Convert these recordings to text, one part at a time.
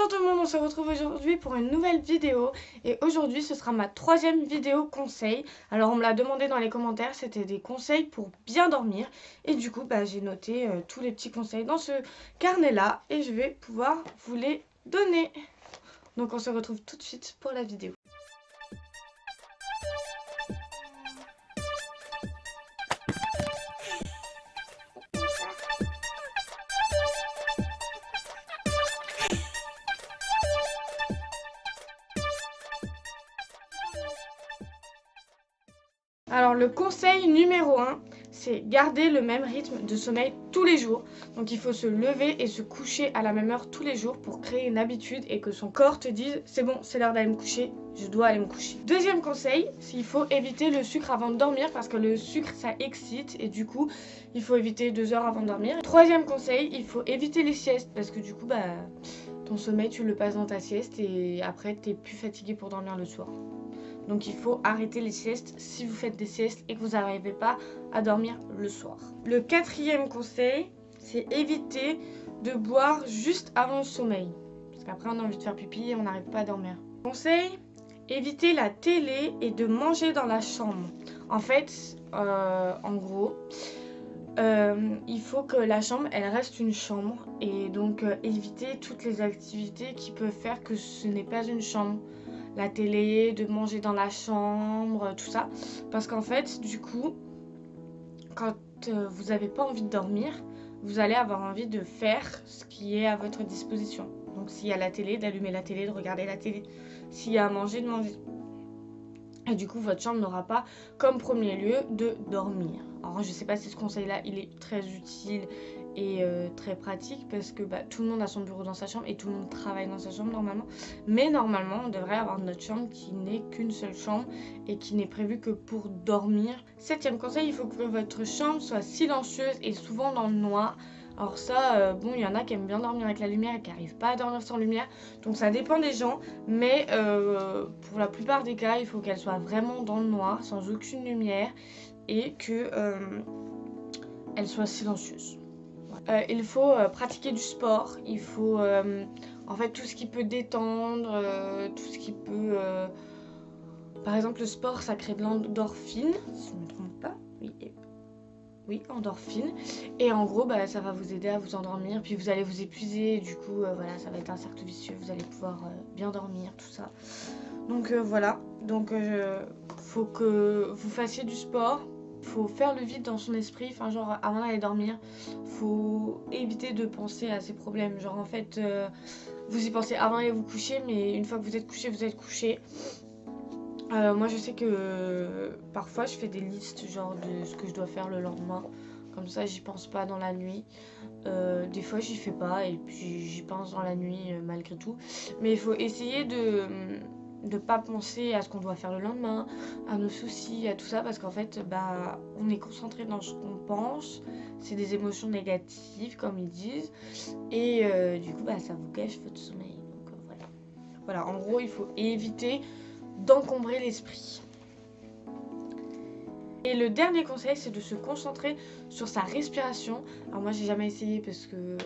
Bonjour tout le monde, on se retrouve aujourd'hui pour une nouvelle vidéo et aujourd'hui ce sera ma 3e vidéo conseil. Alors on me l'a demandé dans les commentaires, c'était des conseils pour bien dormir et du coup j'ai noté tous les petits conseils dans ce carnet là et je vais pouvoir vous les donner. Donc on se retrouve tout de suite pour la vidéo. Alors le conseil numéro 1, c'est garder le même rythme de sommeil tous les jours. Donc il faut se lever et se coucher à la même heure tous les jours pour créer une habitude et que son corps te dise c'est bon, c'est l'heure d'aller me coucher, je dois aller me coucher. Deuxième conseil, il faut éviter le sucre avant de dormir parce que le sucre ça excite et du coup il faut éviter 2 heures avant de dormir. Troisième conseil, il faut éviter les siestes parce que du coup ton sommeil tu le passes dans ta sieste et après t'es plus fatigué pour dormir le soir. Donc il faut arrêter les siestes si vous faites des siestes et que vous n'arrivez pas à dormir le soir. Le 4e conseil, c'est éviter de boire juste avant le sommeil. Parce qu'après on a envie de faire pipi et on n'arrive pas à dormir. Conseil, éviter la télé et de manger dans la chambre. En fait, en gros, il faut que la chambre elle reste une chambre. Et donc éviter toutes les activités qui peuvent faire que ce n'est pas une chambre. La télé, de manger dans la chambre, tout ça. Parce qu'en fait, du coup, quand vous n'avez pas envie de dormir, vous allez avoir envie de faire ce qui est à votre disposition. Donc s'il y a la télé, d'allumer la télé, de regarder la télé. S'il y a à manger, de manger. Et du coup, votre chambre n'aura pas comme premier lieu de dormir. Alors je sais pas si ce conseil-là, il est très utile et très pratique parce que tout le monde a son bureau dans sa chambre et tout le monde travaille dans sa chambre normalement. Mais normalement, on devrait avoir notre chambre qui n'est qu'une seule chambre et qui n'est prévue que pour dormir. 7e conseil, il faut que votre chambre soit silencieuse et souvent dans le noir. Alors ça, il y en a qui aiment bien dormir avec la lumière et qui n'arrivent pas à dormir sans lumière. Donc ça dépend des gens, mais pour la plupart des cas, il faut qu'elle soit vraiment dans le noir, sans aucune lumière et que elle soit silencieuse. Il faut pratiquer du sport, il faut en fait tout ce qui peut détendre, tout ce qui peut... Par exemple le sport ça crée de l'endorphine, si je ne me trompe pas, oui, endorphine. Et en gros, ça va vous aider à vous endormir. Puis vous allez vous épuiser. Et du coup, voilà, ça va être un cercle vicieux. Vous allez pouvoir bien dormir, tout ça. Donc voilà. Donc, faut que vous fassiez du sport. Faut faire le vide dans son esprit. Enfin, genre, avant d'aller dormir, faut éviter de penser à ces problèmes. Genre, en fait, vous y pensez avant d'aller vous coucher. Mais une fois que vous êtes couché, vous êtes couché. Moi je sais que parfois je fais des listes genre de ce que je dois faire le lendemain. Comme ça j'y pense pas dans la nuit. Des fois j'y fais pas et puis j'y pense dans la nuit malgré tout. Mais il faut essayer de pas penser à ce qu'on doit faire le lendemain, à nos soucis, à tout ça. Parce qu'en fait on est concentré dans ce qu'on pense. C'est des émotions négatives comme ils disent. Et du coup ça vous gâche votre sommeil. Donc voilà. Voilà, en gros il faut éviter d'encombrer l'esprit. Et le dernier conseil, c'est de se concentrer sur sa respiration. Alors moi, j'ai jamais essayé parce que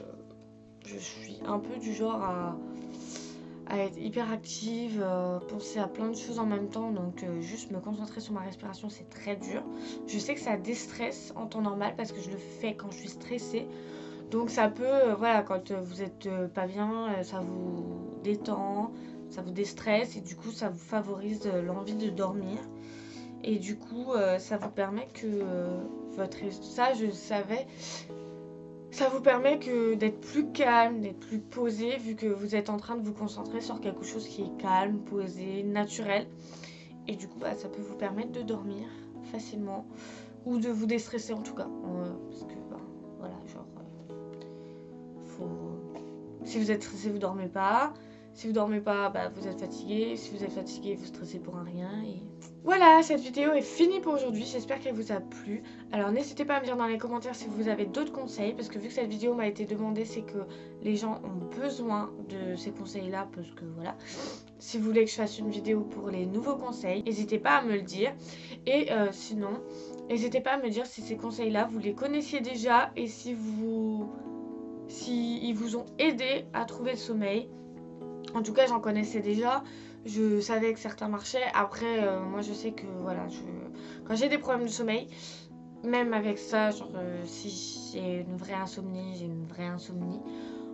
je suis un peu du genre à être hyper active, penser à plein de choses en même temps. Donc juste me concentrer sur ma respiration, c'est très dur. Je sais que ça déstresse en temps normal parce que je le fais quand je suis stressée. Donc ça peut, voilà, quand vous êtes pas bien, ça vous détend. Ça vous déstresse et du coup ça vous favorise l'envie de dormir. Et du coup ça vous permet que ça je savais, ça vous permet que d'être plus calme, d'être plus posé vu que vous êtes en train de vous concentrer sur quelque chose qui est calme, posé, naturel. Et du coup ça peut vous permettre de dormir facilement ou de vous déstresser en tout cas. Parce que voilà, genre si vous êtes stressé vous dormez pas. Si vous dormez pas, vous êtes fatigué. Si vous êtes fatigué, vous stressez pour un rien. Et voilà, cette vidéo est finie pour aujourd'hui. J'espère qu'elle vous a plu. Alors n'hésitez pas à me dire dans les commentaires si vous avez d'autres conseils. Parce que vu que cette vidéo m'a été demandée, c'est que les gens ont besoin de ces conseils-là. Parce que voilà, si vous voulez que je fasse une vidéo pour les nouveaux conseils, n'hésitez pas à me le dire. Et sinon, n'hésitez pas à me dire si ces conseils-là, vous les connaissiez déjà. Et si ils vous ont aidé à trouver le sommeil. En tout cas, j'en connaissais déjà. Je savais que certains marchaient. Après, moi, je sais que voilà, quand j'ai des problèmes de sommeil, même avec ça, genre si j'ai une vraie insomnie, j'ai une vraie insomnie.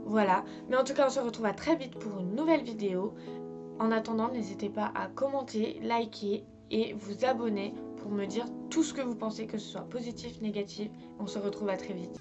Voilà. Mais en tout cas, on se retrouve à très vite pour une nouvelle vidéo. En attendant, n'hésitez pas à commenter, liker et vous abonner pour me dire tout ce que vous pensez, que ce soit positif, négatif. On se retrouve à très vite.